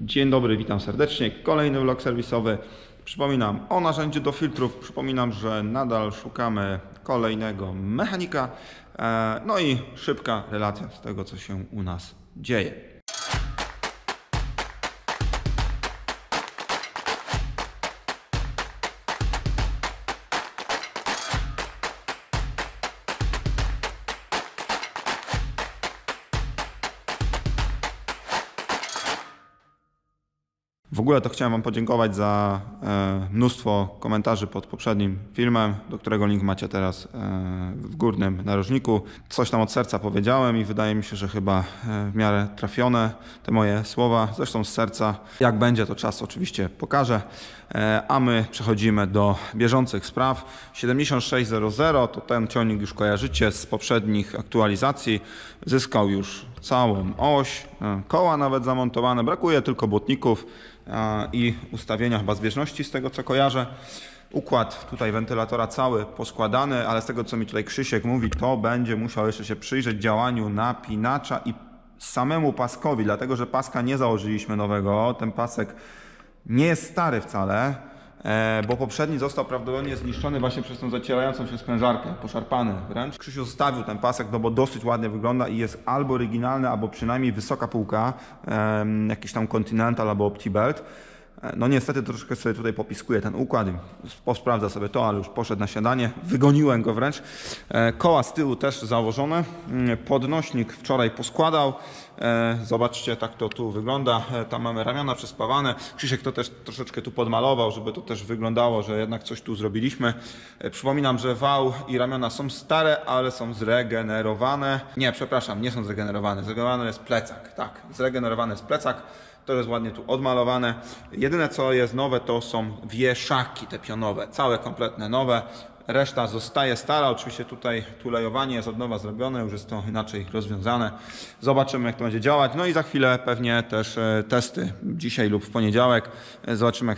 Dzień dobry, witam serdecznie. Kolejny vlog serwisowy. Przypominam o narzędziu do filtrów. Przypominam, że nadal szukamy kolejnego mechanika. No i szybka relacja z tego, co się u nas dzieje. W ogóle to chciałem Wam podziękować za mnóstwo komentarzy pod poprzednim filmem, do którego link macie teraz w górnym narożniku. Coś tam od serca powiedziałem i wydaje mi się, że chyba w miarę trafione te moje słowa, zresztą z serca. Jak będzie, to czas oczywiście pokaże. A my przechodzimy do bieżących spraw. 7600 to ten ciągnik już kojarzycie z poprzednich aktualizacji. Zyskał już całą oś, koła nawet zamontowane, brakuje tylko błotników i ustawienia chyba zbieżności z tego co kojarzę. Układ tutaj wentylatora cały poskładany, ale z tego co mi tutaj Krzysiek mówi, to będzie musiał jeszcze się przyjrzeć działaniu napinacza i samemu paskowi, dlatego że paska nie założyliśmy nowego. Ten pasek nie jest stary wcale, bo poprzedni został prawdopodobnie zniszczony właśnie przez tą zacierającą się sprężarkę, poszarpany wręcz. Krzysiu zostawił ten pasek, no bo dosyć ładnie wygląda i jest albo oryginalny, albo przynajmniej wysoka półka, jakiś tam Continental albo OptiBelt. No niestety troszkę sobie tutaj popiskuje ten układ, posprawdza sobie to, ale już poszedł na śniadanie, wygoniłem go wręcz. Koła z tyłu też założone, podnośnik wczoraj poskładał. Zobaczcie, tak to tu wygląda, tam mamy ramiona przespawane. Krzysiek to też troszeczkę tu podmalował, żeby to też wyglądało, że jednak coś tu zrobiliśmy. Przypominam, że wał i ramiona są stare, ale są zregenerowane. Nie, przepraszam, nie są zregenerowane, zregenerowany jest plecak, tak, zregenerowany jest plecak. To jest ładnie tu odmalowane. Jedyne co jest nowe to są wieszaki te pionowe, całe kompletne nowe. Reszta zostaje stara, oczywiście tutaj tulejowanie jest od nowa zrobione, już jest to inaczej rozwiązane. Zobaczymy jak to będzie działać, no i za chwilę pewnie też testy dzisiaj lub w poniedziałek. Zobaczymy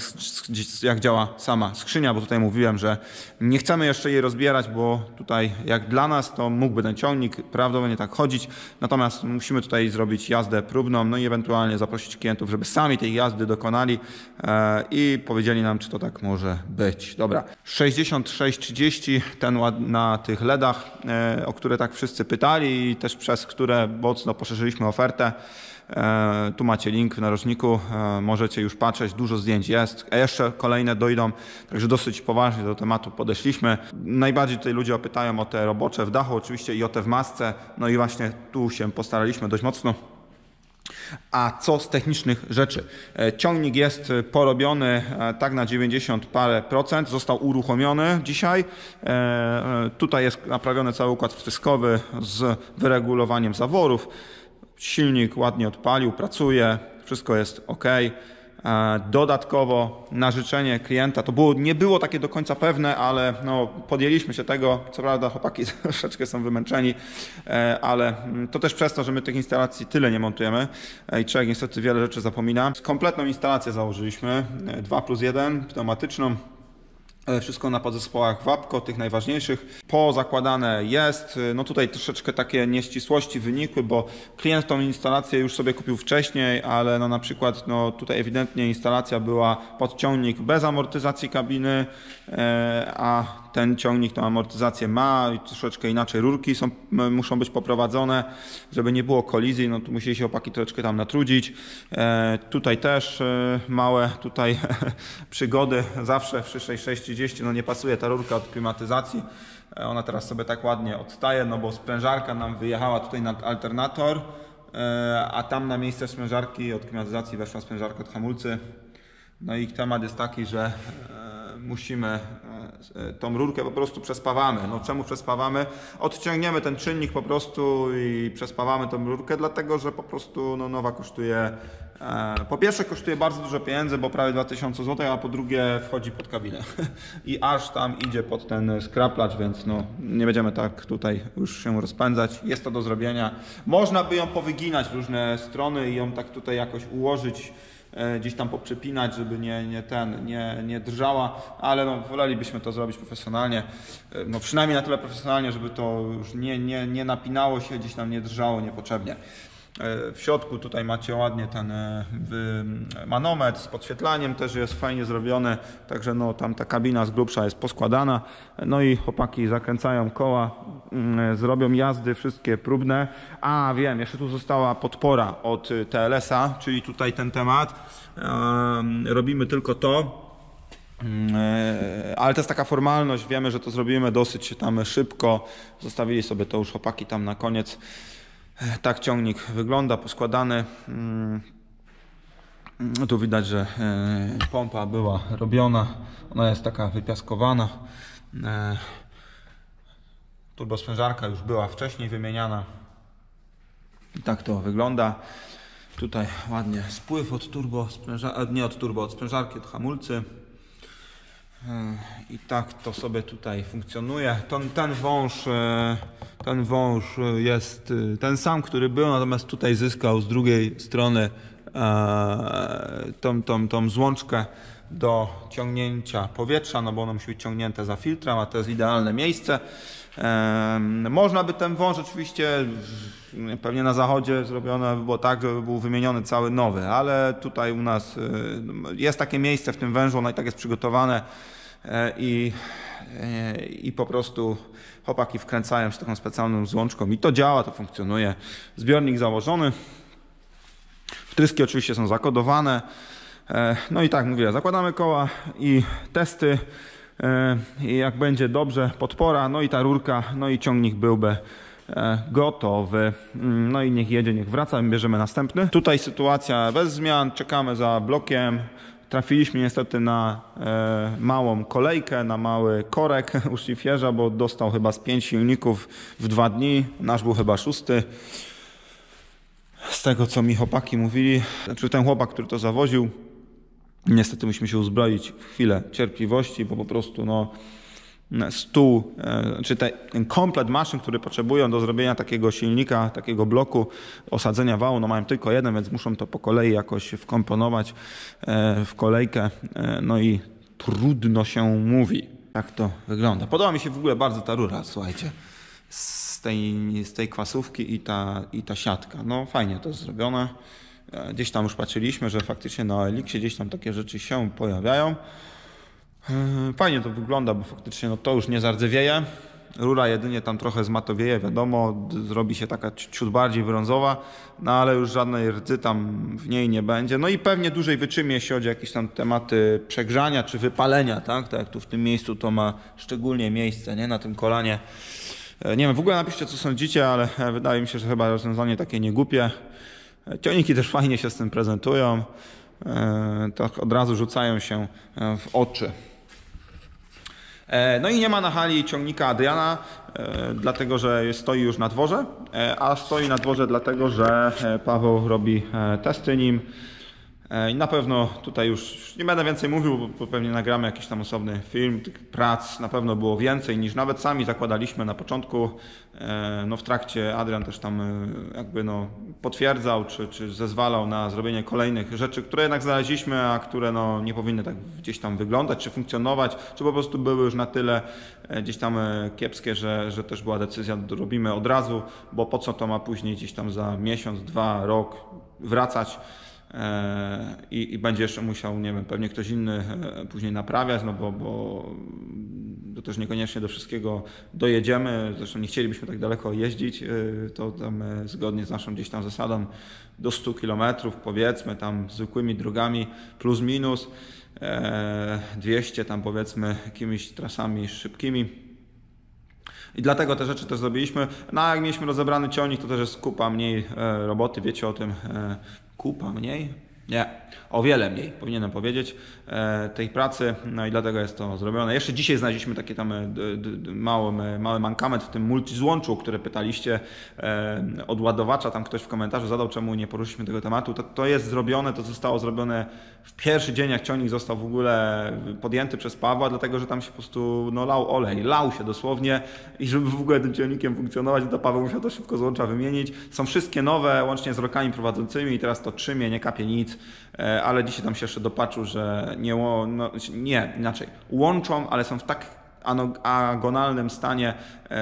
jak działa sama skrzynia, bo tutaj mówiłem, że nie chcemy jeszcze jej rozbierać, bo tutaj jak dla nas to mógłby ten ciągnik prawdopodobnie tak chodzić, natomiast musimy tutaj zrobić jazdę próbną, no i ewentualnie zaprosić klientów, żeby sami tej jazdy dokonali i powiedzieli nam, czy to tak może być. Dobra, 6630 ten na tych LEDach, o które tak wszyscy pytali i też przez które mocno poszerzyliśmy ofertę. Tu macie link w narożniku, możecie już patrzeć, dużo zdjęć jest, a jeszcze kolejne dojdą, także dosyć poważnie do tematu podeszliśmy. Najbardziej tutaj ludzie pytają o te robocze w dachu oczywiście i o te w masce, no i właśnie tu się postaraliśmy dość mocno. A co z technicznych rzeczy? Ciągnik jest porobiony tak na 90 parę procent, został uruchomiony dzisiaj. Tutaj jest naprawiony cały układ wtryskowy z wyregulowaniem zaworów. Silnik ładnie odpalił, pracuje, wszystko jest ok. Dodatkowo na życzenie klienta, nie było takie do końca pewne, ale no, podjęliśmy się tego, co prawda chłopaki troszeczkę są wymęczeni, ale to też przez to, że my tych instalacji tyle nie montujemy i człowiek niestety wiele rzeczy zapomina. Kompletną instalację założyliśmy, 2+1, pneumatyczną. Wszystko na podzespołach WAPCO, tych najważniejszych. Pozakładane jest. No tutaj troszeczkę takie nieścisłości wynikły, bo klient tą instalację już sobie kupił wcześniej, ale no na przykład no tutaj ewidentnie instalacja była pod ciągnik bez amortyzacji kabiny, a ten ciągnik tą amortyzację ma i troszeczkę inaczej rurki muszą być poprowadzone, żeby nie było kolizji, no tu musieli się opaki troszeczkę tam natrudzić. Tutaj też małe przygody, zawsze w 6630 no nie pasuje ta rurka od klimatyzacji, ona teraz sobie tak ładnie odstaje, no bo sprężarka nam wyjechała tutaj na alternator, a tam na miejsce sprężarki od klimatyzacji weszła sprężarka od hamulcy. No i temat jest taki, że musimy tą rurkę po prostu przespawamy. No czemu przespawamy? Odciągniemy ten czynnik po prostu i przespawamy tą rurkę, dlatego że po prostu no, nowa kosztuje, po pierwsze kosztuje bardzo dużo pieniędzy, bo prawie 2000 zł, a po drugie wchodzi pod kabinę i aż tam idzie pod ten skraplacz, więc no, nie będziemy tak tutaj już się rozpędzać. Jest to do zrobienia. Można by ją powyginać w różne strony i ją tak tutaj jakoś ułożyć, gdzieś tam poprzepinać, żeby nie drżała, ale no, wolelibyśmy to zrobić profesjonalnie, no przynajmniej na tyle profesjonalnie, żeby to już nie napinało się, gdzieś tam nie drżało niepotrzebnie. W środku tutaj macie ładnie ten manometr z podświetlaniem, też jest fajnie zrobiony, także no tam ta kabina z grubsza jest poskładana. No i chłopaki zakręcają koła, zrobią jazdy wszystkie próbne. A wiem, jeszcze tu została podpora od TLS-a, czyli tutaj ten temat. Robimy tylko to. Ale to jest taka formalność, wiemy, że to zrobimy dosyć tam szybko. Zostawili sobie to już chłopaki tam na koniec. Tak ciągnik wygląda, poskładany. Tu widać, że pompa była robiona. Ona jest taka wypiaskowana. Turbosprężarka już była wcześniej wymieniana. I tak to wygląda. Tutaj ładnie spływ od od sprężarki, od hamulcy. I tak to sobie tutaj funkcjonuje. Ten wąż jest ten sam, który był, natomiast tutaj zyskał z drugiej strony tą złączkę do ciągnięcia powietrza, no bo ono musi być ciągnięte za filtrem, a to jest idealne miejsce. Można by ten wąż oczywiście, pewnie na zachodzie zrobione by było tak, żeby był wymieniony cały nowy, ale tutaj u nas jest takie miejsce w tym wężu, ono i tak jest przygotowane i po prostu chłopaki wkręcają się taką specjalną złączką i to działa, to funkcjonuje. Zbiornik założony, wtryski oczywiście są zakodowane. No i tak mówię, zakładamy koła i testy. I jak będzie dobrze, podpora, no i ta rurka, no i ciągnik byłby gotowy. No i niech jedzie, niech wraca, bierzemy następny. Tutaj sytuacja bez zmian, czekamy za blokiem. Trafiliśmy niestety na małą kolejkę, na mały korek u szlifierza, bo dostał chyba z 5 silników w 2 dni. Nasz był chyba 6. Z tego, co mi chłopaki mówili, znaczy ten chłopak, który to zawoził, niestety musimy się uzbroić w chwilę cierpliwości, bo po prostu no, stół, czy ten komplet maszyn, który potrzebują do zrobienia takiego silnika, takiego bloku osadzenia wału, no mają tylko jeden, więc muszą to po kolei jakoś wkomponować w kolejkę, no i trudno się mówi. Tak to wygląda. Podoba mi się w ogóle bardzo ta rura, słuchajcie, z tej kwasówki i ta siatka. No fajnie to jest zrobione. Gdzieś tam już patrzyliśmy, że faktycznie na Elixie gdzieś tam takie rzeczy się pojawiają. Fajnie to wygląda, bo faktycznie no to już nie zardzewieje. Rura jedynie tam trochę zmatowieje, wiadomo, zrobi się taka ciut bardziej brązowa, no ale już żadnej rdzy tam w niej nie będzie. No i pewnie dłużej wytrzymie, jeśli chodzi o jakieś tam tematy przegrzania czy wypalenia, tak? Tak jak tu w tym miejscu to ma szczególnie miejsce, nie? Na tym kolanie. Nie wiem, w ogóle napiszcie, co sądzicie, ale wydaje mi się, że chyba rozwiązanie takie niegłupie. Ciągniki też fajnie się z tym prezentują, tak od razu rzucają się w oczy. No i nie ma na hali ciągnika Adriana, dlatego że stoi już na dworze, a stoi na dworze dlatego, że Paweł robi testy nim. I na pewno tutaj już nie będę więcej mówił, bo pewnie nagramy jakiś tam osobny film. Tych prac na pewno było więcej niż nawet sami zakładaliśmy na początku. No w trakcie Adrian też tam jakby no potwierdzał czy zezwalał na zrobienie kolejnych rzeczy, które jednak znaleźliśmy, a które no nie powinny tak gdzieś tam wyglądać czy funkcjonować, czy po prostu były już na tyle gdzieś tam kiepskie, że też była decyzja, robimy od razu, bo po co to ma później gdzieś tam za miesiąc, 2, rok wracać. I będzie jeszcze musiał, nie wiem, pewnie ktoś inny później naprawiać, no bo to też niekoniecznie do wszystkiego dojedziemy. Zresztą nie chcielibyśmy tak daleko jeździć, to tam zgodnie z naszą gdzieś tam zasadą do 100 km powiedzmy tam zwykłymi drogami plus minus 200 tam powiedzmy jakimiś trasami szybkimi. I dlatego te rzeczy też zrobiliśmy. No a jak mieliśmy rozebrany ciągnik, to też jest kupa mniej roboty, wiecie o tym. Kupa mniej? Nie, o wiele mniej, powinienem powiedzieć, tej pracy, no i dlatego jest to zrobione. Jeszcze dzisiaj znaleźliśmy taki tam mały mankament w tym multizłączu, o które pytaliście od ładowacza, tam ktoś w komentarzu zadał, czemu nie poruszyliśmy tego tematu. To jest zrobione, to zostało zrobione w pierwszy dzień, jak ciągnik został w ogóle podjęty przez Pawła, dlatego, że tam się po prostu no, lał olej, lał się dosłownie i żeby w ogóle tym ciągnikiem funkcjonować, to Paweł musiał to szybko złącza wymienić. Są wszystkie nowe, łącznie z rokami prowadzącymi i teraz to trzymie, nie kapie nic, ale dzisiaj tam się jeszcze dopatrzył, że nie, inaczej, łączą, ale są w tak agonalnym stanie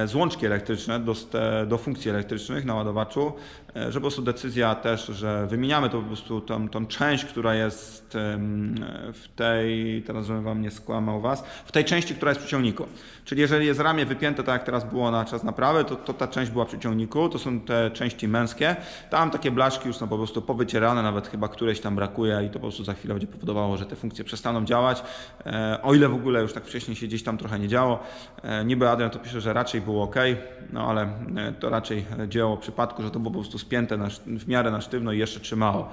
złączki elektryczne do funkcji elektrycznych na ładowaczu, że po prostu decyzja też, że wymieniamy to po prostu tą część, która jest w tej, teraz żebym wam nie skłamał was, w tej części, która jest przy ciągniku. Czyli jeżeli jest ramię wypięte, tak jak teraz było na czas naprawy, to ta część była przy ciągniku, to są te części męskie. Tam takie blaszki już są po prostu powycierane, nawet chyba któreś tam brakuje i to po prostu za chwilę będzie powodowało, że te funkcje przestaną działać. O ile w ogóle już tak wcześniej się gdzieś tam trochę nie działo. Niby Adrian to pisze, że raczej było ok, no ale to raczej dzieło w przypadku, że to było po prostu spięte w miarę na sztywno i jeszcze trzymało.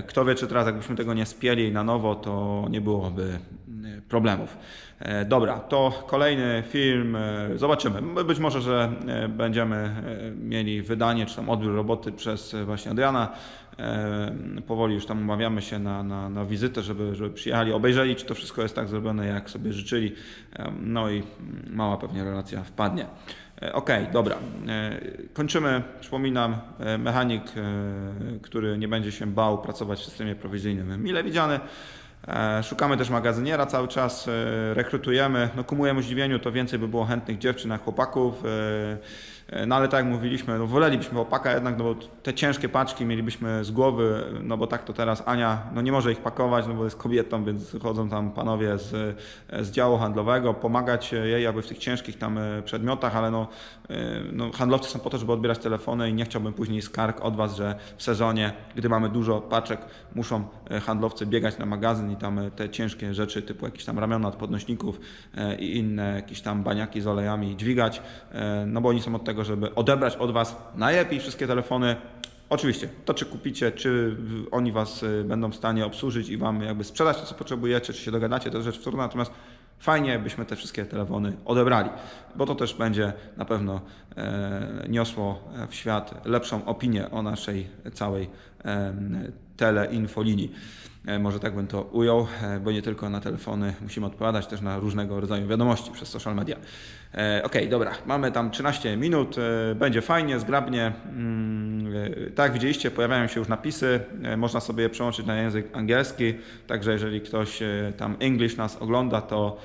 Kto wie, czy teraz jakbyśmy tego nie spieli na nowo, to nie byłoby problemów. Dobra, to kolejny film, zobaczymy. Być może, że będziemy mieli wydanie, czy tam odbiór roboty przez właśnie Adriana. Powoli już tam umawiamy się na wizytę, żeby przyjechali, obejrzeli, czy to wszystko jest tak zrobione, jak sobie życzyli. No i mała pewnie relacja wpadnie. Ok, dobra. Kończymy. Przypominam, mechanik, który nie będzie się bał pracować w systemie prowizyjnym, mile widziany. Szukamy też magazyniera cały czas, rekrutujemy. No ku mojemu zdziwieniu to więcej by było chętnych dziewczyn jak chłopaków. No ale tak jak mówiliśmy, no wolelibyśmy chłopaka jednak, no bo te ciężkie paczki mielibyśmy z głowy, no bo tak to teraz Ania no nie może ich pakować, no bo jest kobietą, więc chodzą tam panowie z działu handlowego, pomagać jej aby w tych ciężkich tam przedmiotach, ale no handlowcy są po to, żeby odbierać telefony i nie chciałbym później skarg od was, że w sezonie, gdy mamy dużo paczek, muszą handlowcy biegać na magazyn i tam te ciężkie rzeczy typu jakieś tam ramiona od podnośników i inne jakieś tam baniaki z olejami dźwigać, no bo oni są od tego, żeby odebrać od was najlepiej wszystkie telefony. Oczywiście, to czy kupicie, czy oni was będą w stanie obsłużyć i wam jakby sprzedać to, co potrzebujecie, czy się dogadacie, to jest rzecz wtórna, natomiast fajnie, byśmy te wszystkie telefony odebrali, bo to też będzie na pewno niosło w świat lepszą opinię o naszej całej teleinfolinii. Może tak bym to ujął, bo nie tylko na telefony musimy odpowiadać, też na różnego rodzaju wiadomości przez social media. Ok, dobra, mamy tam 13 minut, będzie fajnie, zgrabnie. Tak jak widzieliście, pojawiają się już napisy, można sobie je przełączyć na język angielski, także jeżeli ktoś tam English nas ogląda, to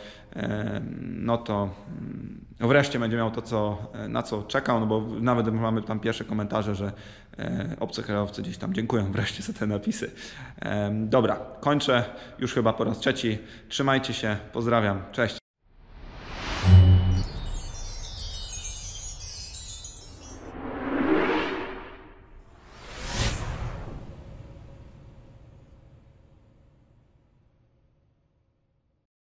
wreszcie będzie miał to, na co czekał, no bo nawet mamy tam pierwsze komentarze, że obcy kierowcy gdzieś tam dziękują wreszcie za te napisy. Dobra, kończę już chyba po raz trzeci. Trzymajcie się, pozdrawiam, cześć.